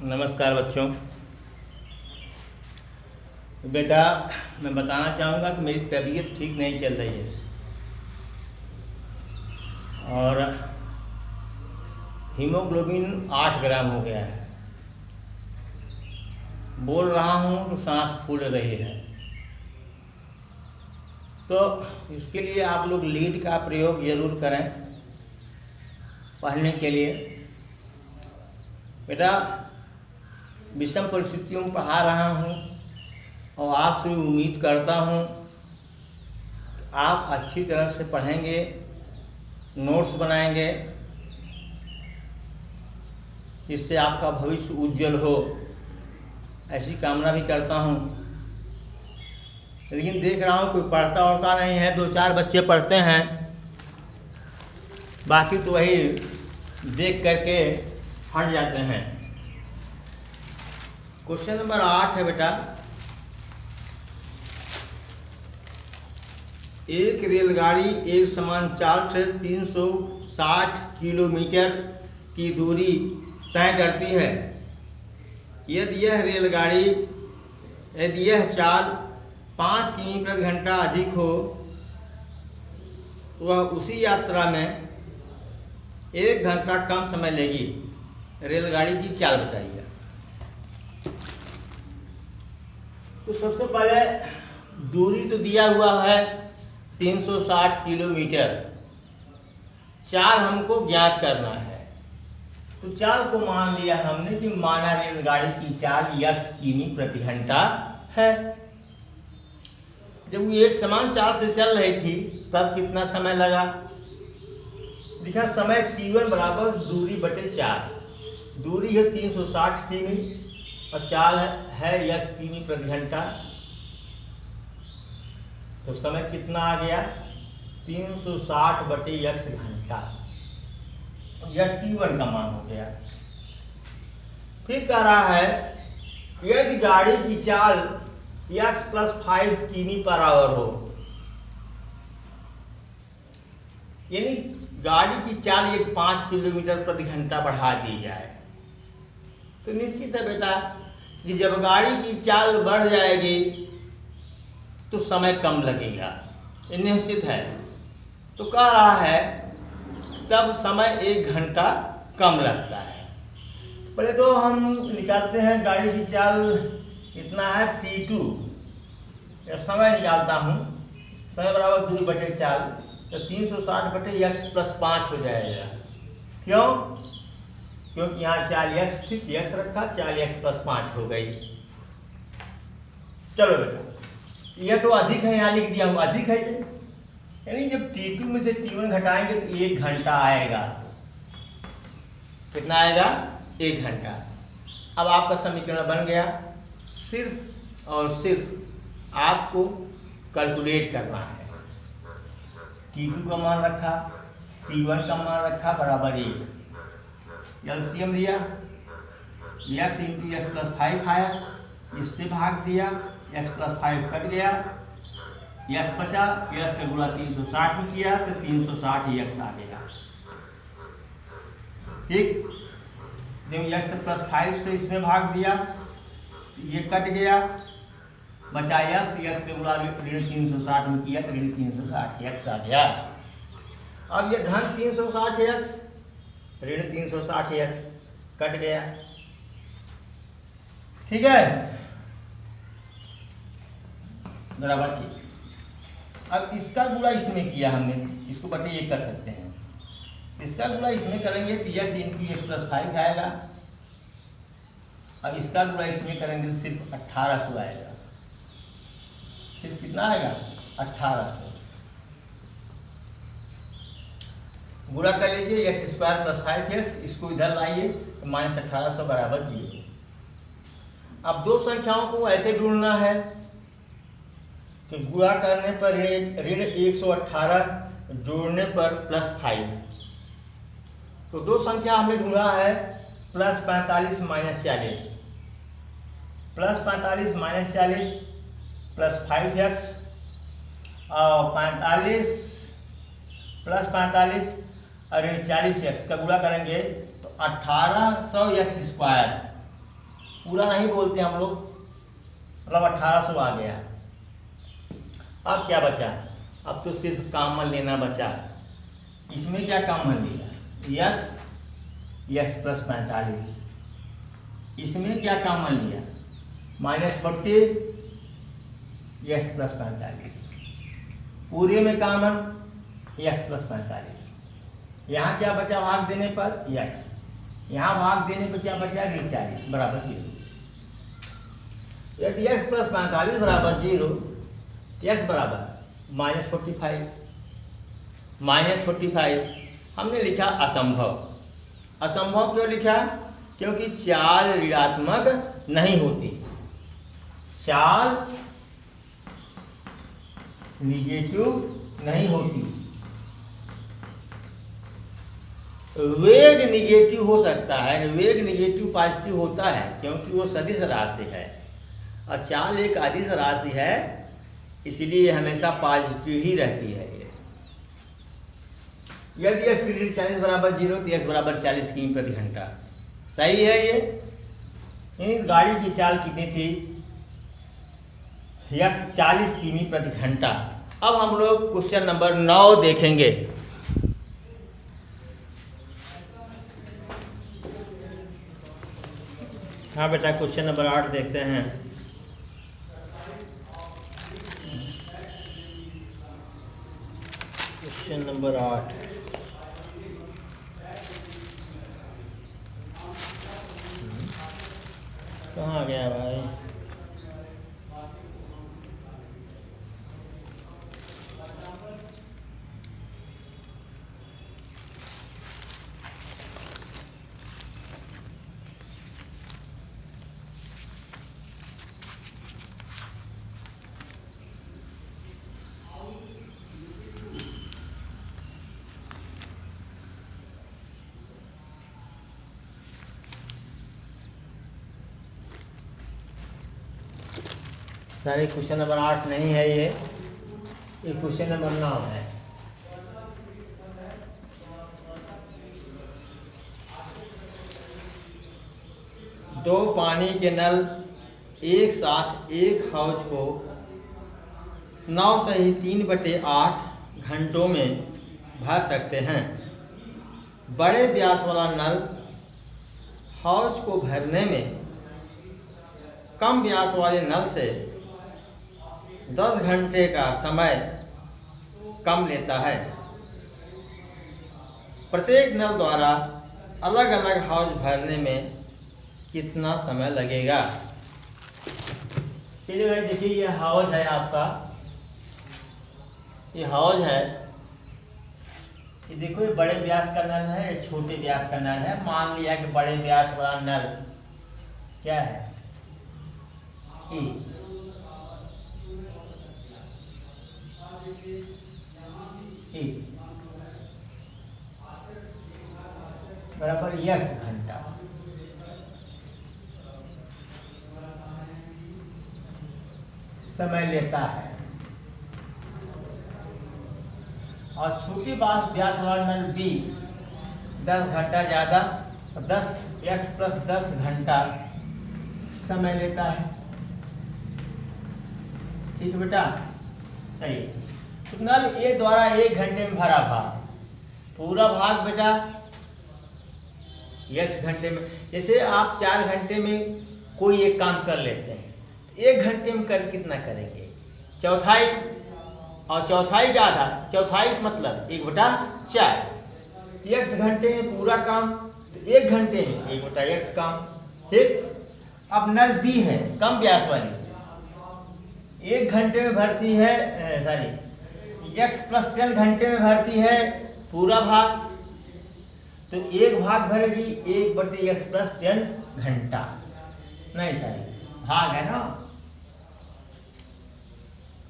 नमस्कार बच्चों। बेटा, मैं बताना चाहूँगा कि मेरी तबीयत ठीक नहीं चल रही है और हीमोग्लोबिन 8 ग्राम हो गया है। बोल रहा हूँ तो सांस फूल रही है। तो इसके लिए आप लोग लीड का प्रयोग ज़रूर करें पढ़ने के लिए। बेटा, विषम परिस्थितियों में पढ़ा रहा हूँ और आपसे उम्मीद करता हूँ आप अच्छी तरह से पढ़ेंगे, नोट्स बनाएंगे, जिससे आपका भविष्य उज्जवल हो, ऐसी कामना भी करता हूँ। लेकिन देख रहा हूँ कोई पढ़ता वढ़ता नहीं है, 2-4 बच्चे पढ़ते हैं, बाकी तो वही देख करके हट जाते हैं। क्वेश्चन नंबर 8 है बेटा, एक रेलगाड़ी एक समान चाल से 360 किलोमीटर की दूरी तय करती है। यदि यह चाल 5 किमी प्रति घंटा अधिक हो, वह उसी यात्रा में 1 घंटा कम समय लेगी। रेलगाड़ी की चाल बताइए। तो सबसे पहले दूरी तो दिया हुआ है 360 किलोमीटर, चाल हमको ज्ञात करना है। तो चाल को मान लिया हमने कि माना रेलगाड़ी की चाल x किमी प्रति घंटा है। जब वो एक समान चाल से चल रही थी तब कितना समय लगा? लिखा समय t1 बराबर दूरी बटे 4। दूरी है 360 किमी और चाल है x किमी प्रति घंटा। तो समय कितना आ गया? 360 बटे x घंटा। यह t1 का मान हो गया। फिर कह रहा है यदि गाड़ी की चाल x + 5 किमी पर आवर हो, यानी गाड़ी की चाल यदि 5 किलोमीटर प्रति घंटा बढ़ा दी जाए, तो निश्चित है बेटा कि जब गाड़ी की चाल बढ़ जाएगी तो समय कम लगेगा, ये निश्चित है। तो कह रहा है तब समय 1 घंटा कम लगता है। पहले तो हम निकालते हैं, गाड़ी की चाल इतना है t2, समय निकालता हूँ। समय बराबर दूरी बटे चाल, तो 360 बटे x + 5 हो जाएगा। क्यों? क्योंकि यहाँ चाल x थी, x रखा, चाल x + 5 हो गई। चलो बेटा, यह तो अधिक है, यहाँ लिख दिया हूँ अधिक है ये, यानी जब t2 में से t1 घटाएंगे तो 1 घंटा आएगा। कितना आएगा? 1 घंटा। अब आपका समीकरण बन गया। सिर्फ और सिर्फ आपको कैलकुलेट करना है। t2 का मान रखा, t1 का मान रखा बराबर 1। एलसीएम लिया, x × x + 5 आया, इससे भाग दिया, x + 5 कट गया, x बचा, x से गुणा 360 में किया तो 360 x आ गया। ठीक, जब x + 5 से इसमें भाग दिया, ये कट गया, बचा x से गुणा 360 में किया तो 360 x आ गया। अब ये धन 360 x, 360 x कट गया। ठीक है, बराबर ठीक। अब इसका गुणा इसमें किया हमने, इसको बटे 1 कर सकते हैं। इसका गुणा इसमें करेंगे तो x × x + 5 आएगा। अब इसका गुणा इसमें करेंगे तो सिर्फ 1800 आएगा। सिर्फ कितना आएगा? 1800। गुणा कर लीजिए, x² + 5x, इसको इधर लाइए तो -1800 बराबर 0। अब दो संख्याओं को ऐसे ढूंढना है कि गुणा करने पर ऋण 118, जोड़ने पर +5। तो दो संख्या हमने ढूंढा है +45 - 40, +45 - 40 + 5x और 45 + 45 और ऋण 40x का गुणा करेंगे तो 1800x²। पूरा नहीं बोलते हम लोग, मतलब 1800 आ गया। अब क्या बचा, अब तो सिर्फ कॉमन लेना बचा। इसमें क्या कॉमन लिया, यक्स प्लस 45। इसमें क्या कॉमन लिया, -40 यक्स प्लस 45। पूरे में कॉमन यक्स प्लस 45। यहाँ क्या बचा भाग देने पर, यक्स। यहाँ भाग देने पर क्या बचा, 40 बराबर 0। यदि x प्लस 45 बराबर 0, x बराबर -45। -45 हमने लिखा असंभव। असंभव क्यों लिखा, क्योंकि चाल ऋणात्मक नहीं होती, चाल निगेटिव नहीं होती। वेग निगेटिव हो सकता है, वेग निगेटिव पॉजिटिव होता है क्योंकि वो सदिश राशि है, और चाल एक अदिश राशि है, इसलिए हमेशा पॉजिटिव ही रहती है। यदि x की 40 बराबर 0 तो x बराबर 40 किमी प्रति घंटा। सही है ये। गाड़ी की चाल कितनी थी, x 40 किमी प्रति घंटा। अब हम लोग क्वेश्चन नंबर 9 देखेंगे। हाँ बेटा, क्वेश्चन नंबर 8 देखते हैं। क्वेश्चन नंबर 8 कहाँ गया भाई, सारे क्वेश्चन नंबर 8 नहीं है ये क्वेश्चन नंबर 9 है। दो पानी के नल एक साथ एक हौज को 9 से ही 3/8 घंटों में भर सकते हैं। बड़े व्यास वाला नल हौज को भरने में कम व्यास वाले नल से 10 घंटे का समय कम लेता है। प्रत्येक नल द्वारा अलग अलग हौज भरने में कितना समय लगेगा। चलिए भाई देखिए, ये हौज है आपका, ये हौज है। ये देखो, ये बड़े व्यास का नल है, ये छोटे व्यास का नल है। मान लिया कि बड़े व्यास वाला नल क्या है, E बराबर x घंटा। समय लेता है। और छोटी व्यास वाला नल B 10 घंटा ज़्यादा, 10x प्लस 10 घंटा समय लेता है। ठीक है बेटा, चलिए। तो नल A द्वारा 1 घंटे में भरा भाग, पूरा भाग बेटा x घंटे में। जैसे आप 4 घंटे में कोई एक काम कर लेते हैं, 1 घंटे में कर कितना करेंगे, चौथाई। और चौथाई का आधा, चौथाई मतलब 1/4। x घंटे में पूरा काम, तो 1 घंटे में 1/x काम। ठीक। अब नल B है, कम व्यास वाली, 1 घंटे में भरती है, x प्लस 10 घंटे में भरती है पूरा भाग। तो एक भाग भरेगी 1/x प्लस 10 घंटा, नहीं भाग है ना,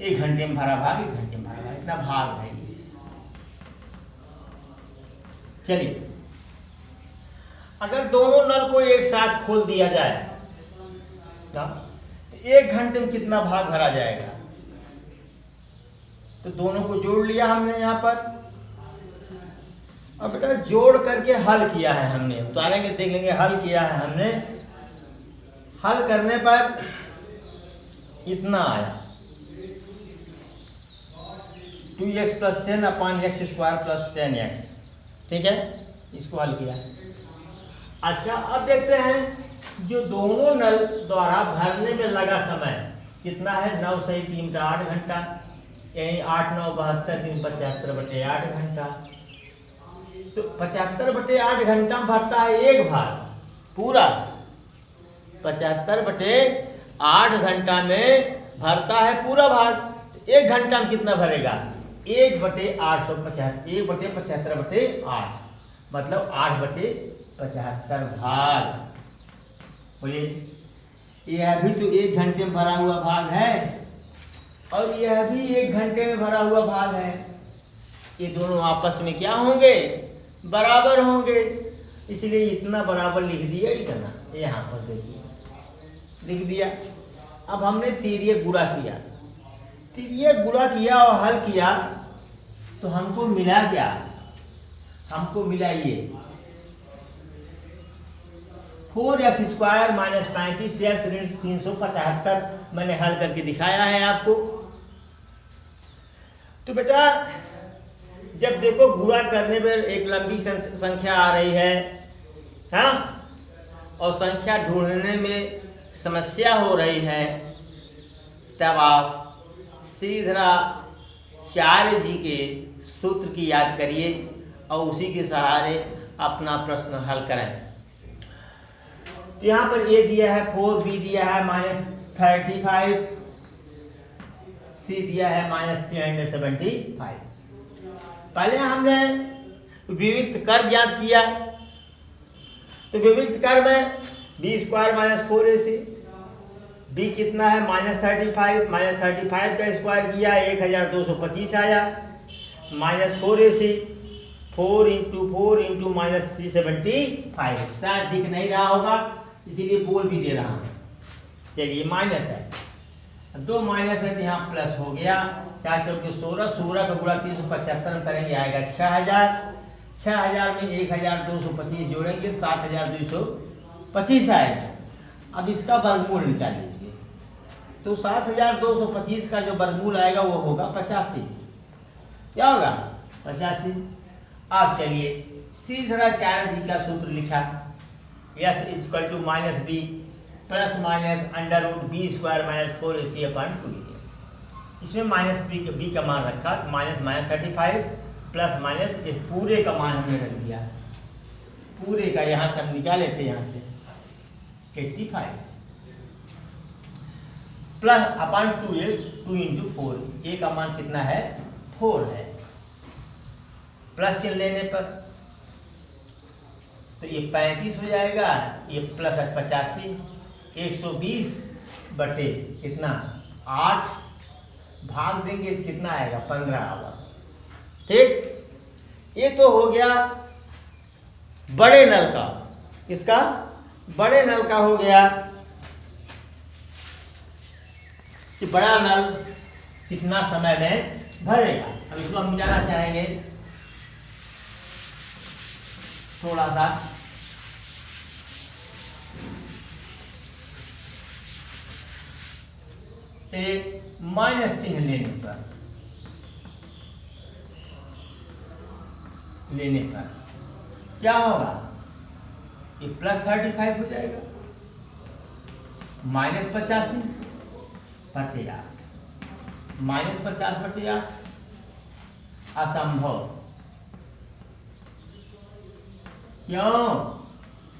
1 घंटे में भरा भाग, 1 घंटे में भरा भाग, इतना भाग है। चलिए, अगर दोनों नल को एक साथ खोल दिया जाए तो 1 घंटे में कितना भाग भरा जाएगा। तो दोनों को जोड़ लिया हमने यहाँ पर। अब बेटा जोड़ करके हल किया है हमने, उतारेंगे देख लेंगे, हल किया है हमने। हल करने पर इतना आया 2x plus 10 upon x square plus 10x। ठीक है, इसको हल किया। अच्छा, अब देखते हैं जो दोनों नल द्वारा भरने में लगा समय कितना है। 9 सही 3 का 8 घंटा, यानी 8 9 72 3 75/8 घंटा। तो 75/8 घंटा में भरता है एक भाग पूरा। 75/8 घंटा में भरता है पूरा भाग। एक घंटा में कितना भरेगा? 1/875, 1/75/8 मतलब 8/75 भाग। बोलिए, यह भी तो एक घंटे में भरा हुआ भाग है और यह भी एक घंटे में भरा हुआ भाग है। ये दोनों आपस में क्या होंगे? बराबर होंगे। इसलिए इतना बराबर लिख दिया, इतना यहाँ पर देखिए लिख दिया। अब हमने तीरिये गुणा किया, तीरिये गुणा किया और हल किया तो हमको मिला क्या? हमको मिला ये 4x स्क्वायर माइनस 35x ऋण 375। मैंने हल करके दिखाया है आपको। तो बेटा जब देखो गुणा करने पर एक लंबी संख्या आ रही है, हाँ, और संख्या ढूंढने में समस्या हो रही है, तब आप श्रीधराचार्य जी के सूत्र की याद करिए और उसी के सहारे अपना प्रश्न हल करें। तो यहाँ पर ए दिया है 4, बी दिया है -35, सी दिया है -375। पहले हमने विविक्त कर ज्ञात किया। तो विविक्त कर में बी स्क्वायर -4ac, बी कितना है -35, -35 का स्क्वायर किया 1225 आया, -4ac 4 × 4 × -375। शायद दिख नहीं रहा होगा इसीलिए बोल भी दे रहा हूँ। चलिए माइनस है, 2 माइनस है तो यहाँ प्लस हो गया। 4 × 16, 16 का गुणा 375 में करेंगे आएगा 6000। 6000 में 1225 जोड़ेंगे 7225 आएगा। अब इसका वर्गमूल निकाल लीजिए। तो 7225 का जो वर्गमूल आएगा वो होगा 85। क्या होगा? 85। अब चलिए श्रीधराचार्य जी का सूत्र लिखा, x = -b plus minus √b² - 4ac/2। इसमें -b का मान रखा, -35 प्लस माइनस इस पूरे का मान हमने रख दिया। पूरे का यहाँ से हम निकाले थे, यहाँ से 85 प्लस अपॉन 2 × 4। ए का मान कितना है? 4 है। प्लस चिन्ह लेने पर तो ये 35 हो जाएगा, ये प्लस 85। 120 बटे कितना 8 भाग देंगे तो कितना आएगा? 15 आएगा। ठीक, ये तो हो गया बड़े नल का। इसका बड़े नल का हो गया कि बड़ा नल कितना समय में भरेगा। अब इसको हम जाना चाहेंगे थोड़ा सा। माइनस चिन्ह लेने पर क्या होगा? ये +35 हो जाएगा, -85 बटे 8, -50 बटे 8 असंभव। क्यों?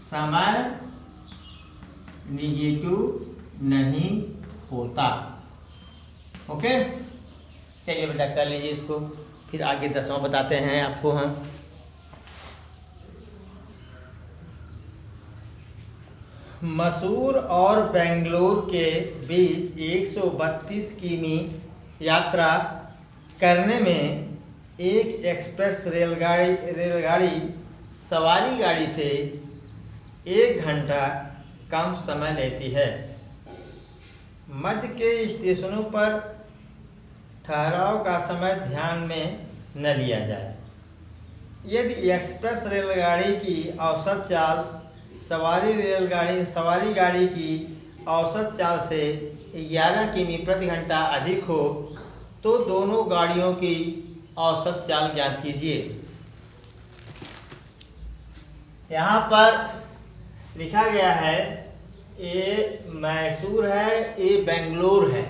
समय निगेटिव नहीं होता। ओके, चलिए बेटा कर लीजिए इसको, फिर आगे 10वां बताते हैं आपको हम। मैसूर और बेंगलोर के बीच 132 किमी यात्रा करने में एक एक्सप्रेस रेलगाड़ी सवारी गाड़ी से 1 घंटा कम समय लेती है। मध्य के स्टेशनों पर ठहराव का समय ध्यान में न लिया जाए। यदि एक्सप्रेस रेलगाड़ी की औसत चाल सवारी गाड़ी की औसत चाल से 11 किमी प्रति घंटा अधिक हो तो दोनों गाड़ियों की औसत चाल ज्ञात कीजिए। यहाँ पर लिखा गया है ए मैसूर है, ए बेंगलोर है,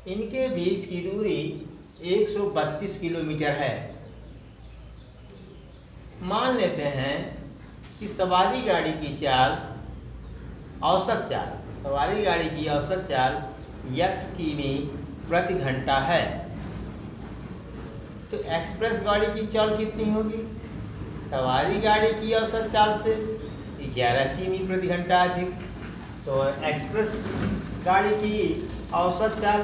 इनके बीच की दूरी 132 किलोमीटर है। मान लेते हैं कि सवारी गाड़ी की चाल औसत चाल सवारी गाड़ी की औसत चाल x किमी प्रति घंटा है, तो एक्सप्रेस गाड़ी की चाल कितनी होगी? सवारी गाड़ी की औसत चाल से 11 किमी प्रति घंटा अधिक, तो एक्सप्रेस गाड़ी की औसत चाल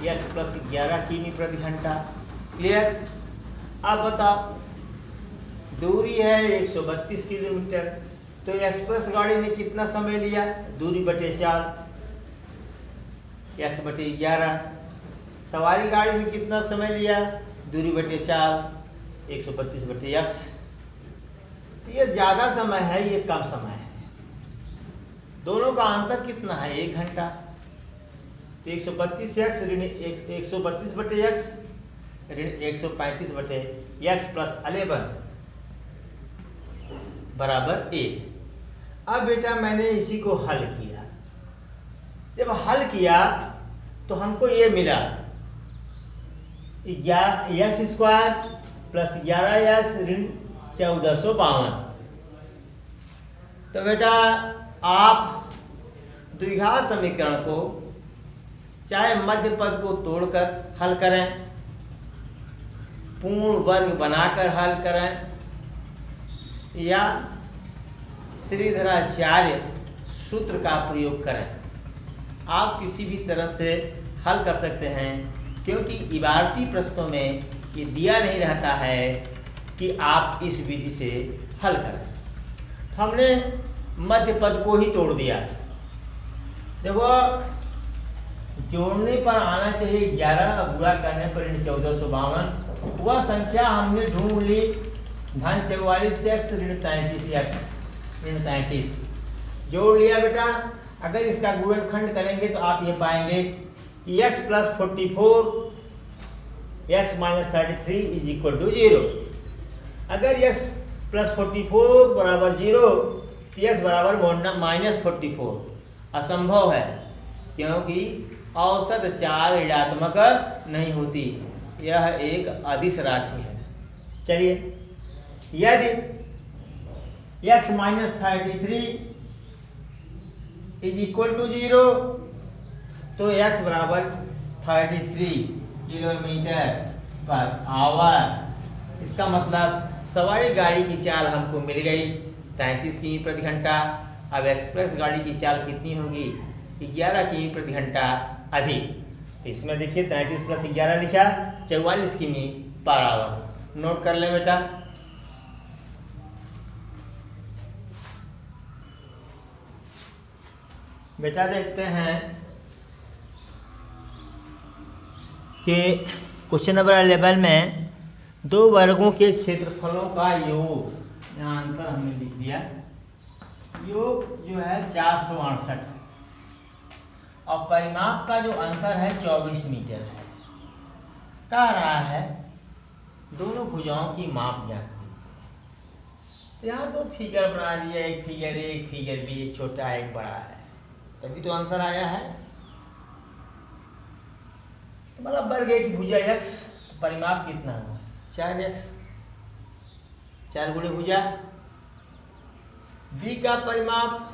x प्लस 11 किमी प्रति घंटा। क्लियर? अब बताओ, दूरी है 132 किलोमीटर, तो एक्सप्रेस गाड़ी ने कितना समय लिया? दूरी बटे 4 x बटे 11। सवारी गाड़ी ने कितना समय लिया? दूरी बटे 4 132 बटे x। तो ये ज़्यादा समय है, ये कम समय है। दोनों का अंतर कितना है? 1 घंटा। तो 132x ऋण 132 बटे x ऋण 135 बटे x प्लस 11 बराबर 1। अब बेटा मैंने इसी को हल किया। जब हल किया तो हमको ये मिला x स्क्वायर प्लस 11x ऋण 1452। तो बेटा आप द्विघात समीकरण को चाहे मध्य पद को तोड़कर हल करें, पूर्ण वर्ग बनाकर हल करें, या श्रीधराचार्य सूत्र का प्रयोग करें, आप किसी भी तरह से हल कर सकते हैं, क्योंकि इबारती प्रश्नों में ये दिया नहीं रहता है कि आप इस विधि से हल करें। तो हमने मध्य पद को ही तोड़ दिया। देखो, जोड़ने पर आना चाहिए 11, गुणा करने पर 1452। वह संख्या हमने ढूंढ ली, धन 44x ऋण 33x ऋण 33 जोड़ लिया बेटा। अगर इसका गुणनखंड करेंगे तो आप ये पाएंगे कि x plus 44 x minus 33 is equal to 0। अगर x प्लस 44 बराबर 0 तो x बराबर माइनस 44 असंभव है, क्योंकि औसत चाल ऋणात्मक नहीं होती, यह एक अदिश राशि है। चलिए, यदि x minus 33 is equal to 0 तो x बराबर 33 किलोमीटर पर आवर। इसका मतलब सवारी गाड़ी की चाल हमको मिल गई 33 किमी प्रति घंटा। अब एक्सप्रेस गाड़ी की चाल कितनी होगी? 11 किमी प्रति घंटा अधिक। इसमें देखिए 33 प्लस 11 लिखा 44 किमी पर आवर। नोट कर ले बेटा। बेटा देखते हैं कि क्वेश्चन नंबर 11 में दो वर्गों के क्षेत्रफलों का योग, यहाँ अंतर हमने लिख दिया, योग जो है 468 है और परिमाप का जो अंतर है 24 मीटर है। कह रहा है दोनों भुजाओं की माप ज्ञात कीजिए। तो यहाँ दो फिगर बना दिया, एक फिगर ए, एक फिगर बी, एक छोटा है एक बड़ा है, तभी तो अंतर आया है। मतलब वर्ग ए की भुजा x, परिमाप कितना हुआ? 4x, 4 गुणे भुजा। बी का परिमाप